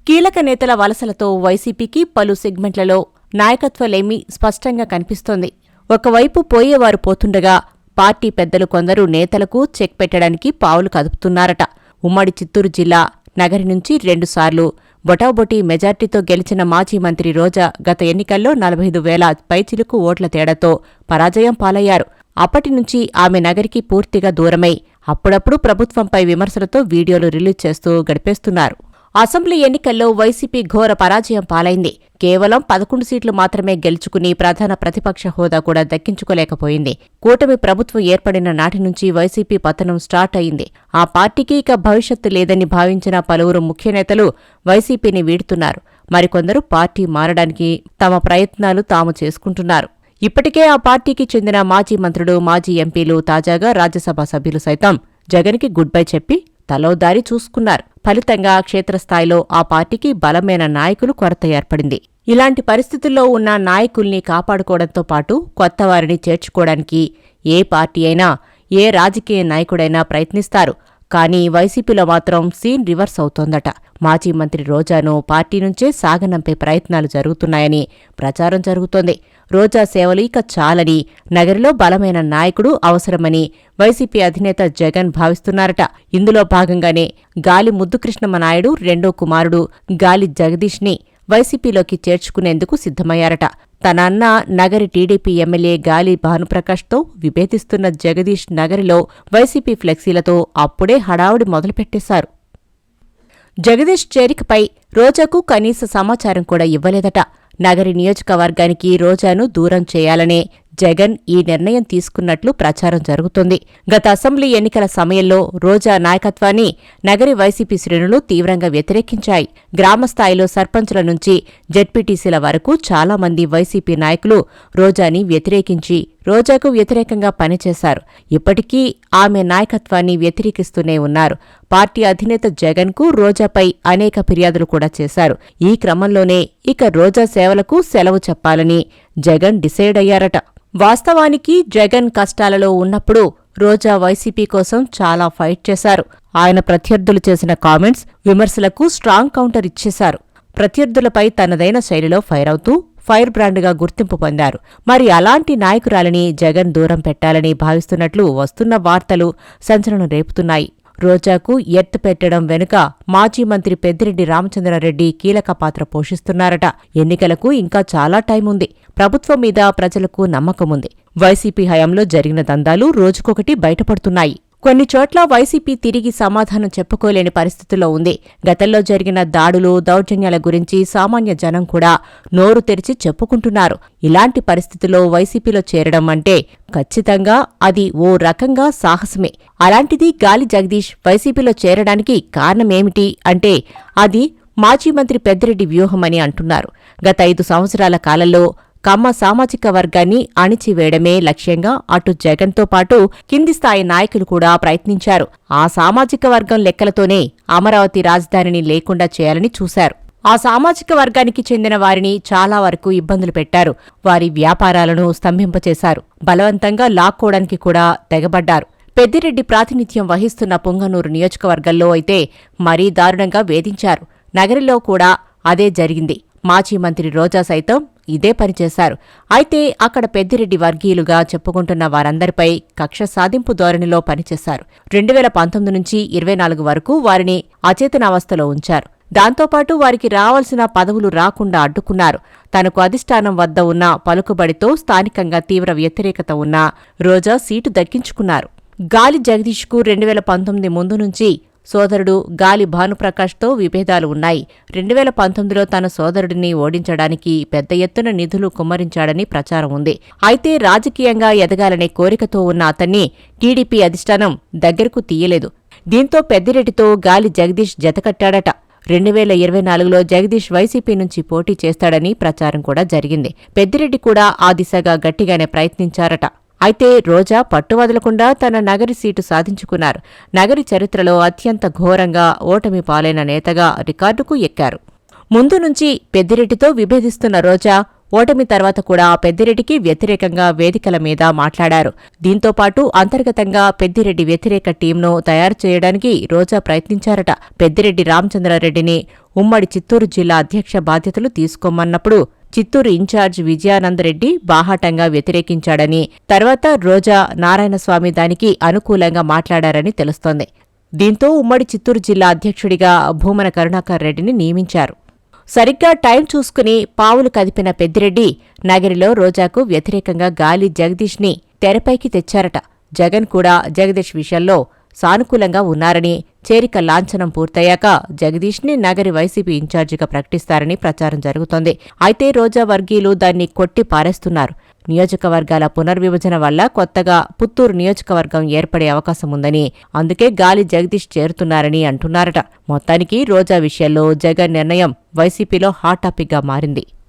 కీలక నేతల వలసలతో వైసీపీకి పలు సెగ్మెంట్లలో నాయకత్వలేమి స్పష్టంగా కనిపిస్తోంది. ఒకవైపు పోయేవారు పోతుండగా పార్టీ పెద్దలు కొందరు నేతలకు చెక్ పెట్టడానికి పావులు కదుపుతున్నారట. ఉమ్మడి చిత్తూరు జిల్లా నగరి నుంచి 2 సార్లు బొటాబొటీ మెజార్టీతో గెలిచిన మాజీ మంత్రి రోజా గత ఎన్నికల్లో 45,000 పైచిలుకు ఓట్ల తేడాతో పరాజయం పాలయ్యారు. అప్పటినుంచి ఆమె నగరికి పూర్తిగా దూరమై అప్పుడప్పుడు ప్రభుత్వంపై విమర్శలతో వీడియోలు రిలీజ్ చేస్తూ గడిపేస్తున్నారు. అసెంబ్లీ ఎన్నికల్లో వైసీపీ ఘోర పరాజయం పాలైంది. కేవలం 11 సీట్లు మాత్రమే గెలుచుకుని ప్రధాన ప్రతిపక్ష హోదా కూడా దక్కించుకోలేకపోయింది. కూటమి ప్రభుత్వం ఏర్పడిన నాటి నుంచి వైసీపీ పతనం స్టార్ట్ అయింది. ఆ పార్టీకి ఇక భవిష్యత్తు లేదని భావించిన పలువురు ముఖ్యనేతలు వైసీపీని వీడుతున్నారు. మరికొందరు పార్టీ మారడానికి తమ ప్రయత్నాలు తాము చేసుకుంటున్నారు. ఇప్పటికే ఆ పార్టీకి చెందిన మాజీ మంత్రులు, మాజీ ఎంపీలు, తాజాగా రాజ్యసభ సభ్యులు సైతం జగన్కి గుడ్ బై చెప్పి తలో దారి చూసుకున్నారు. ఫలితంగా క్షేత్రస్థాయిలో ఆ పార్టీకి బలమైన నాయకులు కొరత ఏర్పడింది. ఇలాంటి పరిస్థితుల్లో ఉన్న నాయకుల్ని కాపాడుకోవడంతో పాటు కొత్తవారిని చేర్చుకోవడానికి ఏ పార్టీ అయినా, ఏ రాజకీయ నాయకుడైనా ప్రయత్నిస్తారు. కానీ వైసీపీలో మాత్రం సీన్ రివర్స్ అవుతోందట. మాజీ మంత్రి రోజాను పార్టీ నుంచే సాగనంపే ప్రయత్నాలు జరుగుతున్నాయని ప్రచారం జరుగుతోంది. రోజా సేవలు ఇక చాలని, నగరిలో బలమైన నాయకుడు అవసరమని వైసీపీ అధినేత జగన్ భావిస్తున్నారట. ఇందులో భాగంగానే గాలి ముద్దుకృష్ణమనాయుడు రెండో కుమారుడు గాలి జగదీష్ని వైసీపీలోకి చేర్చుకునేందుకు సిద్ధమయ్యారట. తన అన్న నగరి టీడీపీ ఎమ్మెల్యే గాలి భానుప్రకాష్తో విభేదిస్తున్న జగదీష్ నగరిలో వైసీపీ ఫ్లెక్సీలతో అప్పుడే హడావుడి మొదలుపెట్టేశారు. జగదీష్ చేరికపై రోజాకు కనీస సమాచారం కూడా ఇవ్వలేదట. నగరి నియోజకవర్గానికి రోజాను దూరం చేయాలనే జగన్ ఈ నిర్ణయం తీసుకున్నట్లు ప్రచారం జరుగుతోంది. గత అసెంబ్లీ ఎన్నికల సమయంలో రోజా నాయకత్వాన్ని నగరి వైసీపీ శ్రేణులు తీవ్రంగా వ్యతిరేకించాయి. గ్రామస్థాయిలో సర్పంచుల నుంచి జెడ్పీటీసీల వరకు చాలా మంది వైసీపీ నాయకులు రోజాని వ్యతిరేకించి రోజాకు వ్యతిరేకంగా పనిచేశారు. ఇప్పటికీ ఆమె నాయకత్వాన్ని వ్యతిరేకిస్తూనే ఉన్నారు. పార్టీ అధినేత జగన్కు రోజాపై అనేక ఫిర్యాదులు కూడా చేశారు. ఈ క్రమంలోనే ఇక రోజా సేవలకు సెలవు చెప్పాలని జగన్ డిసైడ్ అయ్యారట. వాస్తవానికి జగన్ కష్టాలలో ఉన్నప్పుడు రోజా వైసీపీ కోసం చాలా ఫైట్ చేశారు. ఆయన ప్రత్యర్థులు చేసిన కామెంట్స్, విమర్శలకు స్ట్రాంగ్ కౌంటర్ ఇచ్చేశారు. ప్రత్యర్థులపై తనదైన శైలిలో ఫైర్ అవుతూ ఫైర్ బ్రాండ్గా గుర్తింపు పొందారు. మరి అలాంటి నాయకురాలిని జగన్ దూరం పెట్టాలని భావిస్తున్నట్లు వస్తున్న వార్తలు సంచలనం రేపుతున్నాయి. రోజాకు ఎత్తు పెట్టడం వెనుక మాజీ మంత్రి పెద్దిరెడ్డి రామచంద్రారెడ్డి కీలక పాత్ర పోషిస్తున్నారట. ఎన్నికలకు ఇంకా చాలా టైం ఉంది. ప్రభుత్వం మీద ప్రజలకు నమ్మకముంది. వైసీపీ హయాంలో జరిగిన దందాలు రోజుకొకటి బయటపడుతున్నాయి. కొన్ని చోట్ల వైసీపీ తిరిగి సమాధానం చెప్పుకోలేని పరిస్థితుల్లో ఉంది. గతంలో జరిగిన దాడులు, దౌర్జన్యాల గురించి సామాన్య జనం కూడా నోరు తెరిచి చెప్పుకుంటున్నారు. ఇలాంటి పరిస్థితుల్లో వైసీపీలో చేరడం అంటే ఖచ్చితంగా అది ఓ రకంగా సాహసమే. అలాంటిది గాలి జగదీష్ వైసీపీలో చేరడానికి కారణమేమిటి అంటే అది మాజీ మంత్రి పెద్దిరెడ్డి వ్యూహమని అంటున్నారు. గత 5 సంవత్సరాల కాలంలో కమ్మ సామాజిక వర్గాన్ని అణిచివేయడమే లక్ష్యంగా అటు జగన్తో పాటు కింది స్థాయి నాయకులు కూడా ప్రయత్నించారు. ఆ సామాజిక వర్గం లెక్కలతోనే అమరావతి రాజధానిని లేకుండా చేయాలని చూశారు. ఆ సామాజిక వర్గానికి చెందిన వారిని చాలా వరకు ఇబ్బందులు పెట్టారు. వారి వ్యాపారాలను స్తంభింపచేశారు. బలవంతంగా లాక్కోవడానికి కూడా తెగబడ్డారు. పెద్దిరెడ్డి ప్రాతినిధ్యం వహిస్తున్న పుంగనూరు నియోజకవర్గంలో అయితే మరీ దారుణంగా వేధించారు. నగరిలో కూడా అదే జరిగింది. మాజీ మంత్రి రోజా సైతం ఇదే పనిచేశారు. అయితే అక్కడ పెద్దిరెడ్డి వర్గీయులుగా చెప్పుకుంటున్న వారందరిపై కక్ష సాధింపు ధోరణిలో పనిచేశారు. 2019 నుంచి 24 వరకు వారిని అచేతనావస్థలో ఉంచారు. దాంతోపాటు వారికి రావాల్సిన పదవులు రాకుండా అడ్డుకున్నారు. తనకు అధిష్టానం వద్ద ఉన్న పలుకుబడితో స్థానికంగా తీవ్ర వ్యతిరేకత ఉన్న రోజా సీటు దక్కించుకున్నారు. గాలి జగదీష్కు 2019 ముందు నుంచి సోదరుడు గాలి భానుప్రకాష్తో విభేదాలు ఉన్నాయి. 2019లో తన సోదరుడిని ఓడించడానికి పెద్ద ఎత్తున నిధులు కుమ్మరించాడని ప్రచారం ఉంది. అయితే రాజకీయంగా ఎదగాలనే కోరికతో ఉన్న అతన్ని టీడీపీ అధిష్టానం దగ్గరకు తీయలేదు. దీంతో పెద్దిరెడ్డితో గాలి జగదీష్ జతకట్టాడట. 2024లో జగదీష్ వైసీపీ నుంచి పోటీ చేస్తాడని ప్రచారం కూడా జరిగింది. పెద్దిరెడ్డి కూడా ఆ దిశగా గట్టిగానే ప్రయత్నించారట. అయితే రోజా పట్టువదలకుండా తన నగరి సీటు సాధించుకున్నారు. నగరి చరిత్రలో అత్యంత ఘోరంగా ఓటమి పాలైన నేతగా రికార్డుకు ఎక్కారు. ముందు నుంచి పెద్దిరెడ్డితో విభేదిస్తున్న రోజా ఓటమి తర్వాత కూడా పెద్దిరెడ్డికి వ్యతిరేకంగా వేదికల మీద మాట్లాడారు. దీంతో పాటు అంతర్గతంగా పెద్దిరెడ్డి వ్యతిరేక టీంను తయారు చేయడానికి రోజా ప్రయత్నించారట. పెద్దిరెడ్డి రామచంద్రారెడ్డిని ఉమ్మడి చిత్తూరు జిల్లా అధ్యక్ష బాధ్యతలు తీసుకోమన్నప్పుడు చిత్తూరు ఇన్ఛార్జ్ విజయానందరెడ్డి బాహాటంగా వ్యతిరేకించాడని, తర్వాత రోజా నారాయణస్వామి దానికి అనుకూలంగా మాట్లాడారని తెలుస్తోంది. దీంతో ఉమ్మడి చిత్తూరు జిల్లా అధ్యక్షుడిగా భూమన కరుణాకర్ రెడ్డిని నియమించారు. సరిగ్గా టైం చూసుకుని పావులు కదిపిన పెద్దిరెడ్డి నగరిలో రోజాకు వ్యతిరేకంగా గాలి జగదీష్ని తెరపైకి తెచ్చారట. జగన్ కూడా జగదీష్ విషయంలో సానుకూలంగా ఉన్నారని, చేరిక లాంఛనం పూర్తయ్యాక జగదీష్ని నగరి వైసీపీ ఇన్ఛార్జిగా ప్రకటిస్తారని ప్రచారం జరుగుతోంది. అయితే రోజా వర్గీయులు దాన్ని కొట్టి పారేస్తున్నారు. నియోజకవర్గాల పునర్విభజన వల్ల కొత్తగా పుత్తూరు నియోజకవర్గం ఏర్పడే అవకాశముందని, అందుకే గాలి జగదీష్ చేరుతున్నారని అంటున్నారట. మొత్తానికి రోజా విషయంలో జగన్ నిర్ణయం వైసీపీలో హాట్ టాపిక్గా మారింది.